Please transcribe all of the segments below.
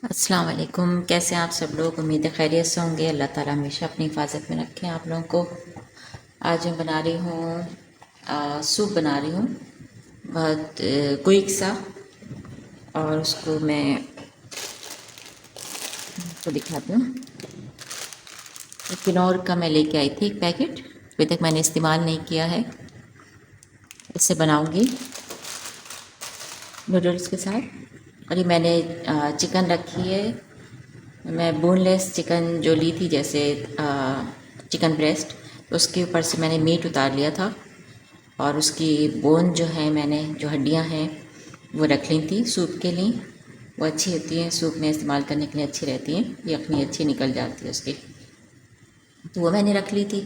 अस्सलाम वालेकुम। कैसे हैं आप सब लोग? उम्मीद है खैरियत से होंगे। अल्लाह ताला हमेशा अपनी हिफाजत में रखें आप लोगों को। आज मैं बना रही हूँ सूप बना रही हूँ, बहुत क्विक सा। और उसको मैं आपको दिखाती हूँ। किनौर का मैं लेके आई थी एक पैकेट, अभी तक मैंने इस्तेमाल नहीं किया है। इससे बनाऊँगी नूडल्स के साथ। और ये मैंने चिकन रखी है। मैं बोनलेस चिकन जो ली थी, जैसे चिकन ब्रेस्ट, उसके ऊपर से मैंने मीट उतार लिया था और उसकी बोन जो है, मैंने जो हड्डियां हैं वो रख ली थी सूप के लिए। वो अच्छी होती हैं, सूप में इस्तेमाल करने के लिए अच्छी रहती हैं, यखनी अच्छी निकल जाती है उसकी। तो वो मैंने रख ली थी।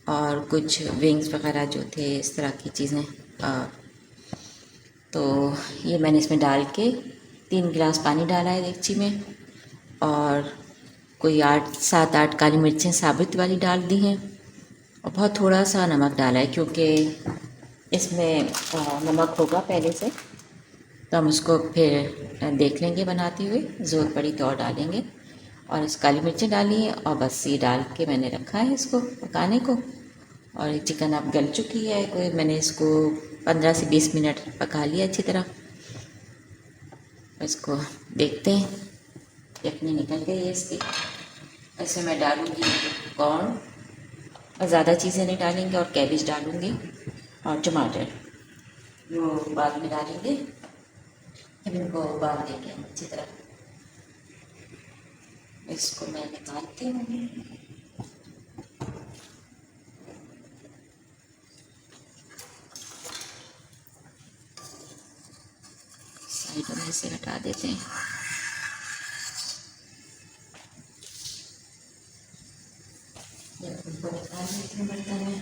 और कुछ विंग्स वगैरह जो थे, इस तरह की चीज़ें। तो ये मैंने इसमें डाल के 3 गिलास पानी डाला है देगची में। और कोई 8 7 8 काली मिर्चें साबुत वाली डाल दी हैं। और बहुत थोड़ा सा नमक डाला है, क्योंकि इसमें नमक होगा पहले से। तो हम उसको फिर देख लेंगे बनाते हुए, ज़रूरत पड़ी तो और डालेंगे। और इस काली मिर्चें डाली हैं और बस ये डाल के मैंने रखा है इसको पकाने को। और ये चिकन अब गल चुकी है, कोई मैंने इसको 15 से 20 मिनट पका लिया अच्छी तरह। इसको देखते हैं, यखनी निकल गई है इसकी। ऐसे मैं डालूँगी कॉर्न, और ज़्यादा चीज़ें नहीं डालेंगे, और कैबेज डालूँगी और टमाटर, वो बाद में डालेंगे। अब इनको उबाल देंगे हम अच्छी तरह। इसको मैं निकालती हूँ। साइड में से हटा देते हैं। इनको निकाल देते हैं बर्तन में।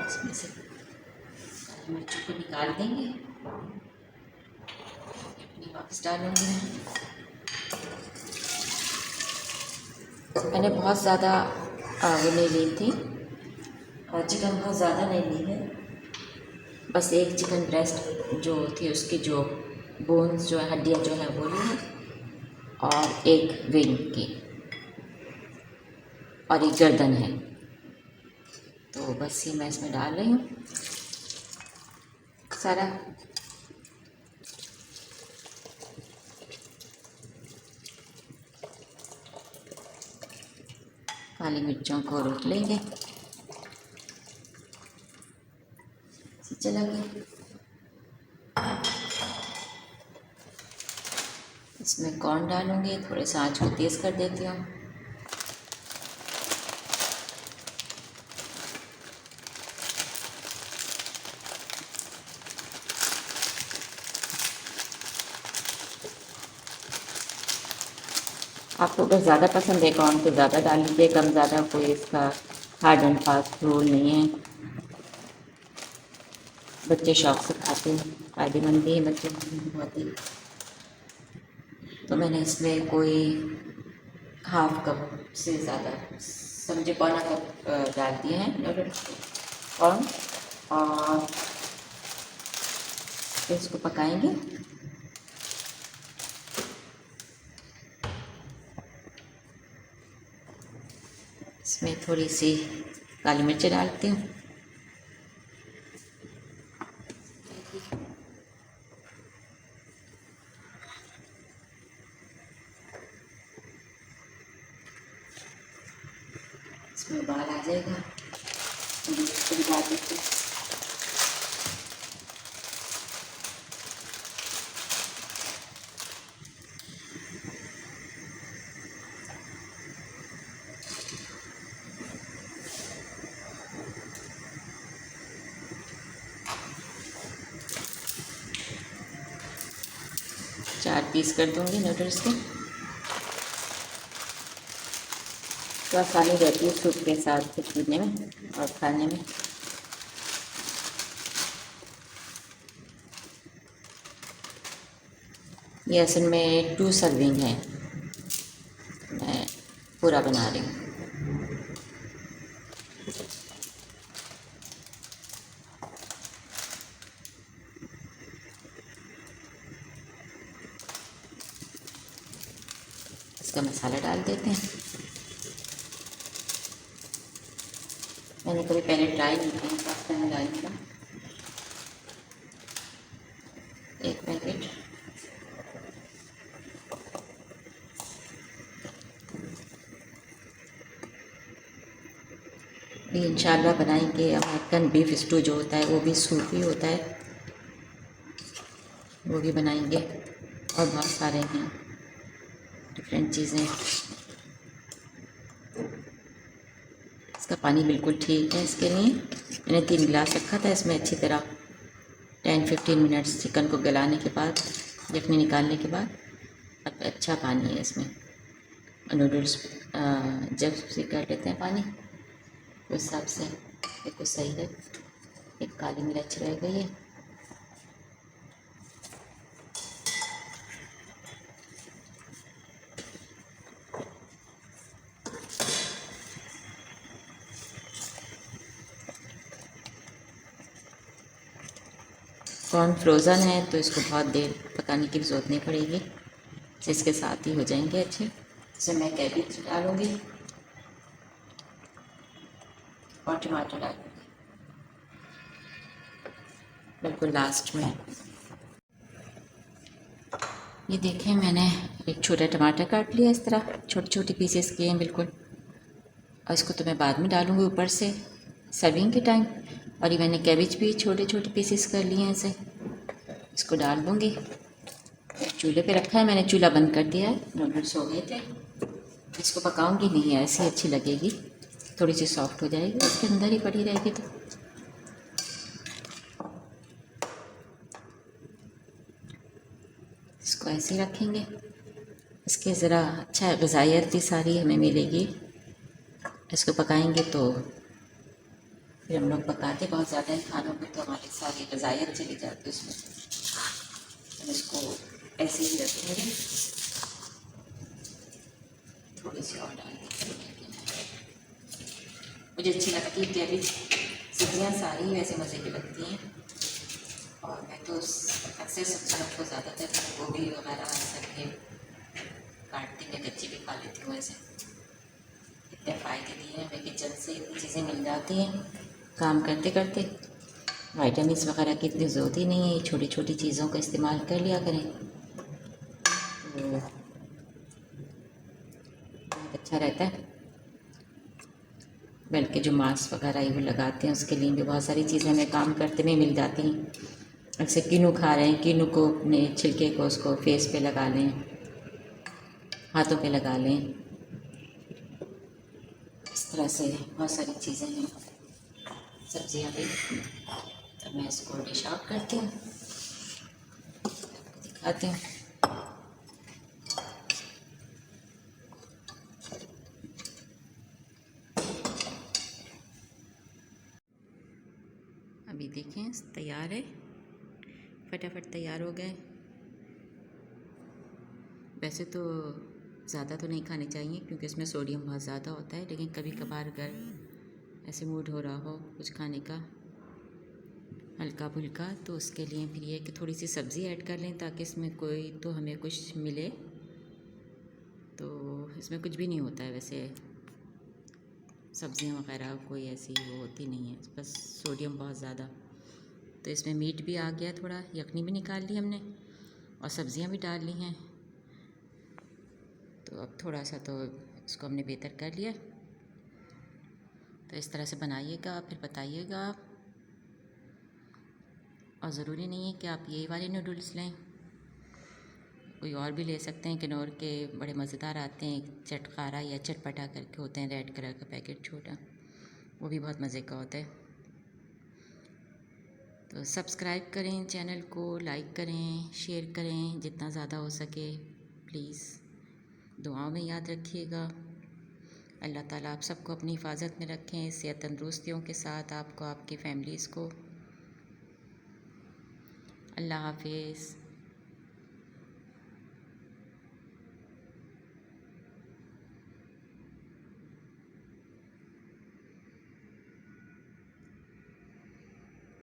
इसमें से काली मिर्च को निकाल देंगे, अपनी वापस डालूंगी मैं। मैंने बहुत ज़्यादा वो नहीं ली थी, और चिकन बहुत ज़्यादा नहीं ली है। बस एक चिकन ब्रेस्ट जो थी, उसकी जो बोन्स जो है, हड्डियाँ जो हैं वो ली हैं। और एक विंग की, और एक गर्दन है। तो बस ये मैं इसमें डाल रही हूँ सारा। काली मिर्चों को रोक लेंगे, चला गया। इसमें कॉर्न डालूंगी, थोड़े से आँच को तेज़ कर देती हूँ। आपको अगर ज़्यादा पसंद है कॉर्न तो ज़्यादा डाल लीजिए, कम ज़्यादा कोई इसका हार्ड एंड फास्ट रूल नहीं है। बच्चे शौक से खाते हैं, फ़ायदेमंद भी है बच्चों के लिए बहुत ही। तो मैंने इसमें कोई हाफ कप से ज़्यादा, समझे पौना कप डाल दिए हैं नूडल्स कॉर्न। और इसको पकाएंगे। इसमें थोड़ी सी काली मिर्च डालती हूँ। इसमें उबाल आ जाएगा तो इसको भी डाल देते हैं। 4 पीस कर दूँगी नूडल्स के। तो आसानी रहती है सूप के साथ पीने में और खाने में। ये असल में 2 सर्विंग है, मैं पूरा बना रही हूँ। इसका मसाला डाल देते हैं। मैंने कभी पहले ट्राई नहीं किया पास्ता में डालने का। 1 पैकेट, भी इंशाल्लाह बनाएंगे। अमेरिकन बीफ स्टू जो होता है वो भी सूप ही होता है, वो भी बनाएंगे। और बहुत सारे हैं डिफरेंट चीज़ें। इसका पानी बिल्कुल ठीक है इसके लिए। मैंने 3 गिलास रखा था, इसमें अच्छी तरह 10-15 मिनट्स चिकन को गलाने के बाद, यखनी निकालने के बाद अब अच्छा पानी है इसमें। नूडल्स जब से कर लेते हैं पानी उस हिसाब से बिल्कुल सही है। एक काली मिर्च रह गई है। कॉर्न फ्रोज़न है तो इसको बहुत देर पकाने की ज़रूरत नहीं पड़ेगी, इसके साथ ही हो जाएंगे अच्छे। इसमें मैं कैबेज डालूँगी और टमाटर डालूँगी बिल्कुल लास्ट में। ये देखें, मैंने एक छोटा टमाटर काट लिया, इस तरह छोटे छोटे पीसेस किए हैं बिल्कुल। और इसको तो मैं बाद में डालूँगी ऊपर से सर्विंग के टाइम। और ये मैंने कैबेज भी छोटे छोटे पीसेस कर लिए हैं, इसे इसको डाल दूँगी। चूल्हे पे रखा है मैंने, चूल्हा बंद कर दिया है। नूडल्स हो गए थे, इसको पकाऊंगी नहीं, ऐसी अच्छी लगेगी, थोड़ी सी सॉफ्ट हो जाएगी, इसके अंदर ही पड़ी रहेगी। तो इसको ऐसे ही रखेंगे। इसके ज़रा अच्छा ग़िज़ाइयत भी सारी हमें मिलेगी। इसको पकाएंगे तो फिर हम लोग पकाते बहुत ज़्यादा है खानों में, तो हमारी सारी ग़िज़ाइयत चली जाती है उसमें। हम इसको ऐसे ही रखेंगे, थोड़ी सी और डाल देंगे। मुझे अच्छी लगती है कैबेज, सब्जियाँ सारी वैसे मज़े की लगती हैं। और मैं तो अक्सर सब्जियों को ज़्यादातर गोभी वगैरह सब्जी काटती मैं कच्ची भी खा लेती हूँ। ऐसे इतने फ़ायदे दिए हैं हमें, किचन से इतनी चीज़ें मिल जाती हैं काम करते करते। वाइटामिन वगैरह की इतनी ज़रूरत ही नहीं है, छोटी छोटी चीज़ों का इस्तेमाल कर लिया करें तो बहुत अच्छा रहता है। बल्कि जो मास्क वगैरह ये वो लगाते हैं उसके लिए भी बहुत सारी चीज़ें हमें काम करते में मिल जाती हैं। जैसे कीनू खा रहे हैं, कीनू को अपने छिलके को उसको फेस पे लगा लें, हाथों पे लगा लें, इस तरह से बहुत सारी चीज़ें हैं, सब्जियाँ भी। तो मैं इसको डिश आउट करती हूँ, दिखाती हूँ। अभी देखें तैयार है, फटाफट तैयार हो गए। वैसे तो ज़्यादा तो नहीं खाने चाहिए क्योंकि इसमें सोडियम बहुत ज़्यादा होता है, लेकिन कभी कभार अगर ऐसे मूड हो रहा हो कुछ खाने का हल्का फुल्का, तो उसके लिए फिर ये कि थोड़ी सी सब्ज़ी ऐड कर लें ताकि इसमें कोई तो हमें कुछ मिले। तो इसमें कुछ भी नहीं होता है वैसे, सब्ज़ियाँ वगैरह कोई ऐसी वो होती नहीं है, बस सोडियम बहुत ज़्यादा। तो इसमें मीट भी आ गया, थोड़ा यखनी भी निकाल ली हमने और सब्ज़ियाँ भी डाल ली हैं। तो अब थोड़ा सा तो इसको हमने बेहतर कर लिया। तो इस तरह से बनाइएगा, फिर बताइएगा आप। और ज़रूरी नहीं है कि आप यही वाले नूडल्स लें, कोई और भी ले सकते हैं। किन्नौर के बड़े मज़ेदार आते हैं, चटखारा या चटपटा करके होते हैं, रेड कलर का पैकेट छोटा, वो भी बहुत मज़े का होता है। तो सब्सक्राइब करें चैनल को, लाइक करें, शेयर करें जितना ज़्यादा हो सके प्लीज़। दुआओं में याद रखिएगा। अल्लाह ताला आप सबको अपनी हिफाजत में रखें, सेहत तंदुरुस्तियों के साथ आपको, आपकी फैमिलीज़ को। अल्लाह हाफिज़।